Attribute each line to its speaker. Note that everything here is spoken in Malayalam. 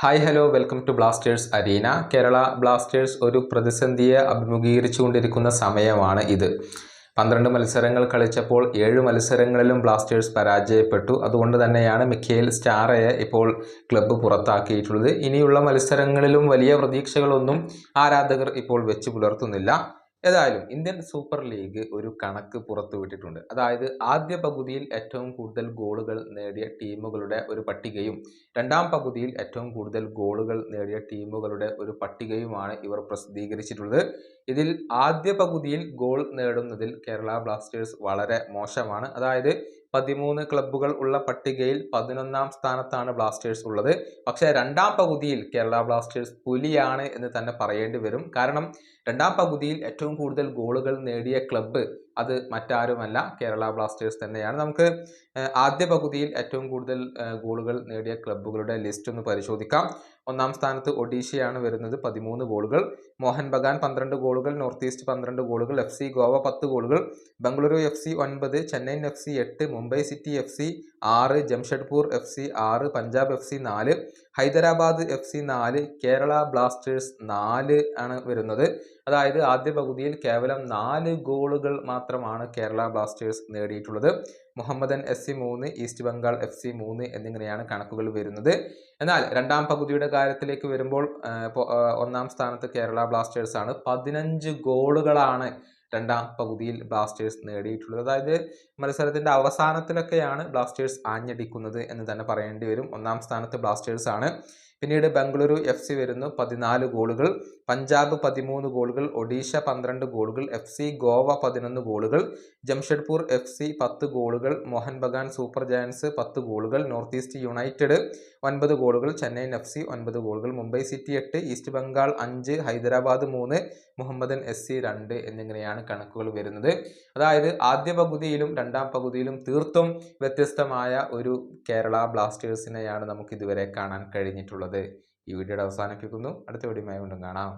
Speaker 1: Hi hello welcome to Blasters Arena. Kerala Blasters ഒരു പ്രതിസന്ധിയെ അഭിമുഖീകരിച്ചുകൊണ്ടിരിക്കുന്ന സമയമാണ് ഇത്. 12 മത്സരങ്ങൾ കളിച്ചപ്പോൾ 7 മത്സരങ്ങളിലും ബ്ലാസ്റ്റേഴ്സ് പരാജയപ്പെട്ടു. അതുകൊണ്ട് തന്നെയാണ് മിഖേൽ സ്റ്റാറയെ ഇപ്പോൾ ക്ലബ്ബ് പുറത്താക്കിയിട്ടുള്ളത്. ഇനിയുള്ള മത്സരങ്ങളിലും വലിയ പ്രതീക്ഷകളൊന്നും ആരാധകർ ഇപ്പോൾ വെച്ച് പുലർത്തുന്നില്ല. ഏതായാലും ഇന്ത്യൻ സൂപ്പർ ലീഗ് ഒരു കണക്ക് പുറത്തുവിട്ടിട്ടുണ്ട്. അതായത് ആദ്യ പകുതിയിൽ ഏറ്റവും കൂടുതൽ ഗോളുകൾ നേടിയ ടീമുകളുടെ ഒരു പട്ടികയും രണ്ടാം പകുതിയിൽ ഏറ്റവും കൂടുതൽ ഗോളുകൾ നേടിയ ടീമുകളുടെ ഒരു പട്ടികയുമാണ് ഇവർ പ്രസിദ്ധീകരിച്ചിട്ടുള്ളത്. ഇതിൽ ആദ്യ പകുതിയിൽ ഗോൾ നേടുന്നതിൽ കേരള ബ്ലാസ്റ്റേഴ്സ് വളരെ മോശമാണ്. അതായത് 13 ക്ലബ്ബുകൾ ഉള്ള പട്ടികയിൽ 11ാം സ്ഥാനത്താണ് ബ്ലാസ്റ്റേഴ്സ് ഉള്ളത്. പക്ഷേ രണ്ടാം പകുതിയിൽ കേരള ബ്ലാസ്റ്റേഴ്സ് പുലിയാണ് എന്ന് തന്നെ പറയേണ്ടി വരും. കാരണം രണ്ടാം പകുതിയിൽ ഏറ്റവും കൂടുതൽ ഗോളുകൾ നേടിയ ക്ലബ്ബ് അത് മറ്റാരുമല്ല, കേരള ബ്ലാസ്റ്റേഴ്സ് തന്നെയാണ്. നമുക്ക് ആദ്യ പകുതിയിൽ ഏറ്റവും കൂടുതൽ ഗോളുകൾ നേടിയ ക്ലബ്ബുകളുടെ ലിസ്റ്റ് ഒന്ന് പരിശോധിക്കാം. ഒന്നാം സ്ഥാനത്ത് ഒഡീഷയാണ് വരുന്നത്, 13 ഗോളുകൾ. മോഹൻ ബഗാൻ 12 ഗോളുകൾ, നോർത്ത് ഈസ്റ്റ് 12 ഗോളുകൾ, FC ഗോവ 10 ഗോളുകൾ, Bengaluru FC 9, Chennaiyin FC 8, Mumbai city FC 6, Jamshedpur FC 6, Punjab FC 4, Hyderabad FC 4, Kerala Blasters 4 ആണ് വരുന്നത്. അതായത് ആദ്യ പകുതിയിൽ കേവലം 4 ഗോളുകൾ മാത്രമാണ് കേരള ബ്ലാസ്റ്റേഴ്സ് നേടിയിട്ടുള്ളത്. Mohammedan SC 3, East Bengal FC 3 എന്നിങ്ങനെയാണ് കണക്കുകൾ വരുന്നത്. എന്നാൽ രണ്ടാം പകുതിയുടെ കാര്യത്തിലേക്ക് വരുമ്പോൾ ഒന്നാം സ്ഥാനത്ത് കേരള ബ്ലാസ്റ്റേഴ്സ് ആണ്. 15 ഗോളുകളാണ് രണ്ടാം പകുതിയിൽ ബ്ലാസ്റ്റേഴ്സ് നേടിയിട്ടുള്ളത്. അതായത് മത്സരത്തിന്റെ അവസാനത്തിലൊക്കെയാണ് ബ്ലാസ്റ്റേഴ്സ് ആഞ്ഞടിക്കുന്നത് എന്ന് തന്നെ പറയേണ്ടി വരും. ഒന്നാം സ്ഥാനത്ത് ബ്ലാസ്റ്റേഴ്സ് ആണ്. പിന്നീട് ബംഗളൂരു FC വരുന്നു, 14 ഗോളുകൾ, പഞ്ചാബ് 13 ഗോളുകൾ, ഒഡീഷ 12 ഗോളുകൾ, FC ഗോവ 11 ഗോളുകൾ, ജംഷഡ്പൂർ FC 10 ഗോളുകൾ, മോഹൻ ബഗാൻ സൂപ്പർ ജയൻസ് 10 ഗോളുകൾ, നോർത്ത് ഈസ്റ്റ് യുണൈറ്റഡ് 9 ഗോളുകൾ, ചെന്നൈയിൻ FC 9 ഗോളുകൾ, Mumbai City 8, East Bengal 5, Hyderabad 3, Mohammedan SC 2 എന്നിങ്ങനെയാണ് കണക്കുകൾ വരുന്നത്. അതായത് ആദ്യ പകുതിയിലും രണ്ടാം പകുതിയിലും തീർത്തും വ്യത്യസ്തമായ ഒരു കേരള ബ്ലാസ്റ്റേഴ്സിനെയാണ് നമുക്ക് ഇതുവരെ കാണാൻ കഴിഞ്ഞിട്ടുള്ളത്. ഈ വീഡിയോയുടെ അവസാനിപ്പിക്കുന്നു. അടുത്ത വീഡിയോയുമായി വീണ്ടും കാണാം.